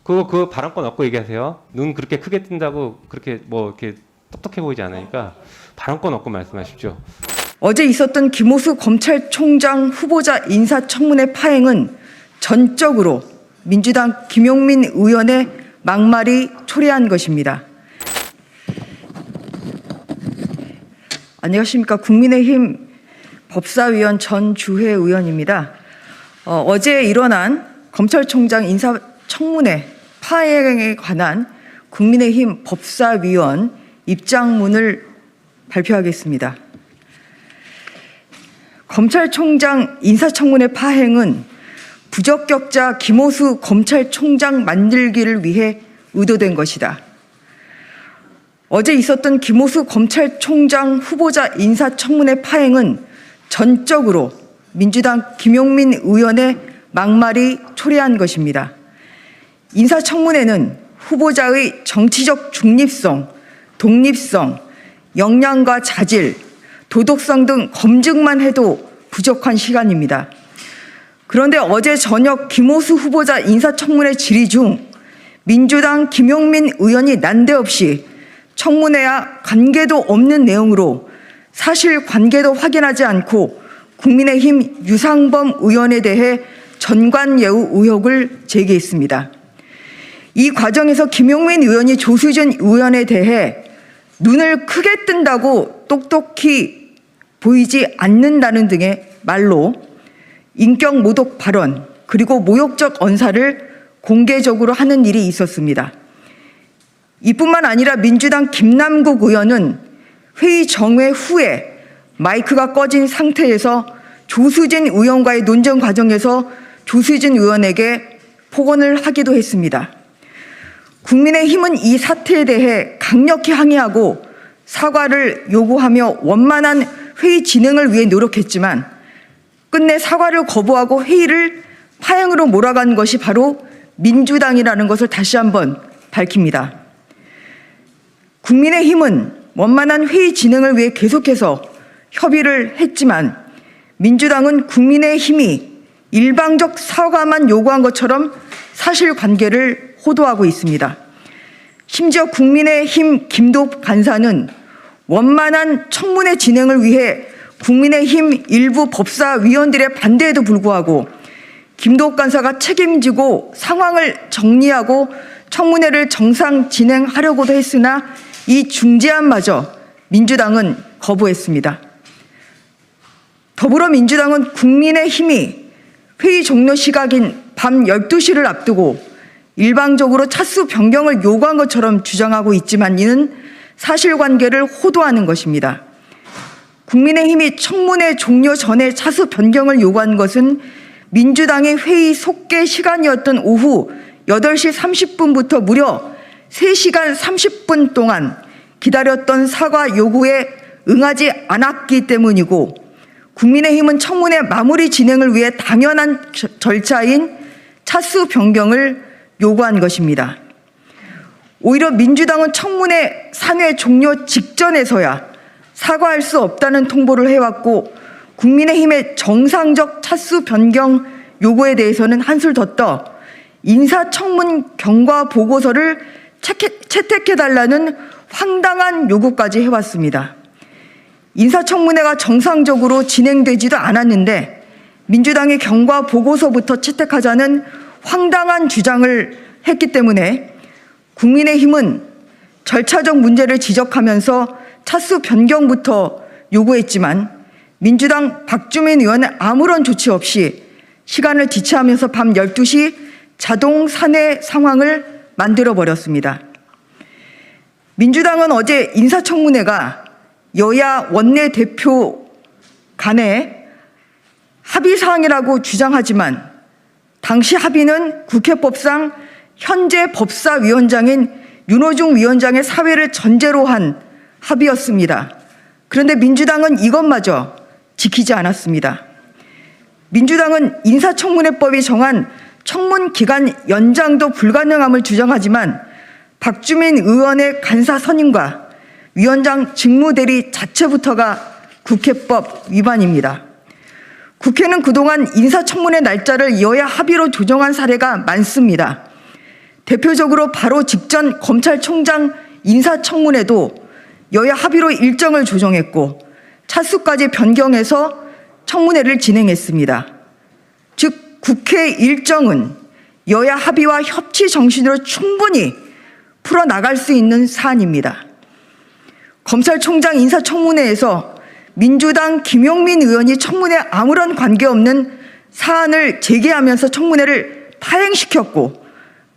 그 발언권 얻고 얘기하세요. 눈 그렇게 크게 뜬다고 그렇게 뭐 이렇게 똑똑해 보이지 않으니까 발언권 얻고 말씀하십시오. 어제 있었던 김오수 검찰총장 후보자 인사청문회 파행은 전적으로 민주당 김용민 의원의 막말이 초래한 것입니다. 안녕하십니까. 국민의힘 법사위원 전주회 의원입니다. 어제 일어난 검찰총장 인사청문회 파행에 관한 국민의힘 법사위원 입장문을 발표하겠습니다. 검찰총장 인사청문회 파행은 부적격자 김오수 검찰총장 만들기를 위해 의도된 것이다. 어제 있었던 김오수 검찰총장 후보자 인사청문회 파행은 전적으로 민주당 김용민 의원의 막말이 초래한 것입니다. 인사청문회는 후보자의 정치적 중립성, 독립성, 역량과 자질, 도덕성 등 검증만 해도 부족한 시간입니다. 그런데 어제 저녁 김오수 후보자 인사청문회 질의 중 민주당 김용민 의원이 난데없이 청문회와 관계도 없는 내용으로 사실관계도 확인하지 않고 국민의힘 유상범 의원에 대해 전관예우 의혹을 제기했습니다. 이 과정에서 김용민 의원이 조수진 의원에 대해 눈을 크게 뜬다고 똑똑히 보이지 않는다는 등의 말로 인격 모독 발언 그리고 모욕적 언사를 공개적으로 하는 일이 있었습니다. 이뿐만 아니라 민주당 김남국 의원은 회의 정회 후에 마이크가 꺼진 상태에서 조수진 의원과의 논쟁 과정에서 조수진 의원에게 폭언을 하기도 했습니다. 국민의힘은 이 사태에 대해 강력히 항의하고 사과를 요구하며 원만한 회의 진행을 위해 노력했지만 끝내 사과를 거부하고 회의를 파행으로 몰아간 것이 바로 민주당이라는 것을 다시 한번 밝힙니다. 국민의힘은 원만한 회의 진행을 위해 계속해서 협의를 했지만 민주당은 국민의힘이 일방적 사과만 요구한 것처럼 사실관계를 호도하고 있습니다. 심지어 국민의힘 김도읍 간사는 원만한 청문회 진행을 위해 국민의힘 일부 법사위원들의 반대에도 불구하고 김도읍 간사가 책임지고 상황을 정리하고 청문회를 정상 진행하려고도 했으나 이 중재안마저 민주당은 거부했습니다. 더불어민주당은 국민의힘이 회의 종료 시각인 밤 12시를 앞두고 일방적으로 차수 변경을 요구한 것처럼 주장하고 있지만 이는 사실관계를 호도하는 것입니다. 국민의힘이 청문회 종료 전에 차수 변경을 요구한 것은 민주당의 회의 속개 시간이었던 오후 8시 30분부터 무려 3시간 30분 동안 기다렸던 사과 요구에 응하지 않았기 때문이고 국민의힘은 청문회 마무리 진행을 위해 당연한 절차인 차수 변경을 요구한 것입니다. 오히려 민주당은 청문회 산회 종료 직전에서야 사과할 수 없다는 통보를 해왔고 국민의힘의 정상적 차수 변경 요구에 대해서는 한술 더 떠 인사청문 경과 보고서를 채택해달라는 황당한 요구까지 해왔습니다. 인사청문회가 정상적으로 진행되지도 않았는데 민주당이 경과 보고서부터 채택하자는 황당한 주장을 했기 때문에 국민의힘은 절차적 문제를 지적하면서 차수 변경부터 요구했지만 민주당 박주민 의원은 아무런 조치 없이 시간을 지체하면서 밤 12시 자동 산회 상황을 만들어버렸습니다. 민주당은 어제 인사청문회가 여야 원내대표 간의 합의사항이라고 주장하지만 당시 합의는 국회법상 현재 법사위원장인 윤호중 위원장의 사회를 전제로 한 합의였습니다. 그런데 민주당은 이것마저 지키지 않았습니다. 민주당은 인사청문회법이 정한 청문 기간 연장도 불가능함을 주장하지만 박주민 의원의 간사 선임과 위원장 직무대리 자체부터가 국회법 위반입니다. 국회는 그동안 인사청문회 날짜를 여야 합의로 조정한 사례가 많습니다. 대표적으로 바로 직전 검찰총장 인사청문회도 여야 합의로 일정을 조정했고 차수까지 변경해서 청문회를 진행했습니다. 즉 국회 일정은 여야 합의와 협치 정신으로 충분히 풀어나갈 수 있는 사안입니다. 검찰총장 인사청문회에서 민주당 김용민 의원이 청문회에 아무런 관계없는 사안을 제기하면서 청문회를 파행시켰고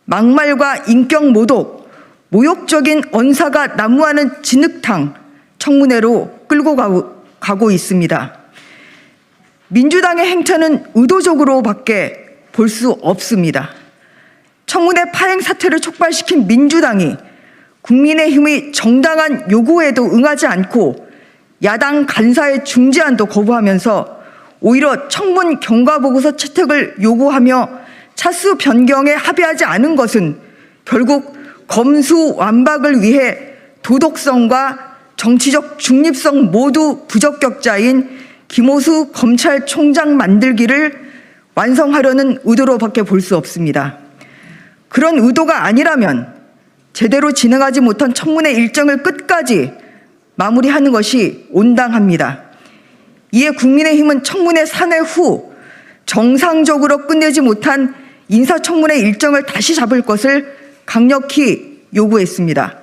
막말과 인격 모독, 모욕적인 언사가 난무하는 진흙탕 청문회로 끌고 가고 있습니다. 민주당의 행태는 의도적으로밖에 볼 수 없습니다. 청문회 파행 사태를 촉발시킨 민주당이 국민의힘의 정당한 요구에도 응하지 않고 야당 간사의 중재안도 거부하면서 오히려 청문 경과보고서 채택을 요구하며 차수 변경에 합의하지 않은 것은 결국 검수완박을 위해 도덕성과 정치적 중립성 모두 부적격자인 김오수 검찰총장 만들기를 완성하려는 의도로밖에 볼 수 없습니다. 그런 의도가 아니라면 제대로 진행하지 못한 청문회 일정을 끝까지 마무리하는 것이 온당합니다. 이에 국민의힘은 청문회 산회 후 정상적으로 끝내지 못한 인사청문회 일정을 다시 잡을 것을 강력히 요구했습니다.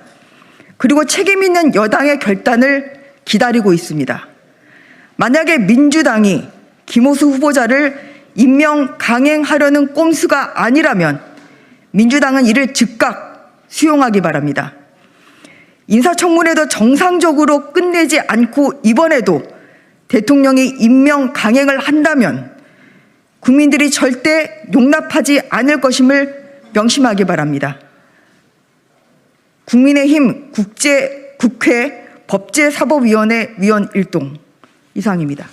그리고 책임 있는 여당의 결단을 기다리고 있습니다. 만약에 민주당이 김오수 후보자를 임명 강행하려는 꼼수가 아니라면 민주당은 이를 즉각 수용하기 바랍니다. 인사청문회도 정상적으로 끝내지 않고 이번에도 대통령이 임명 강행을 한다면 국민들이 절대 용납하지 않을 것임을 명심하기 바랍니다. 국민의힘 국회 법제사법위원회 위원 일동 이상입니다.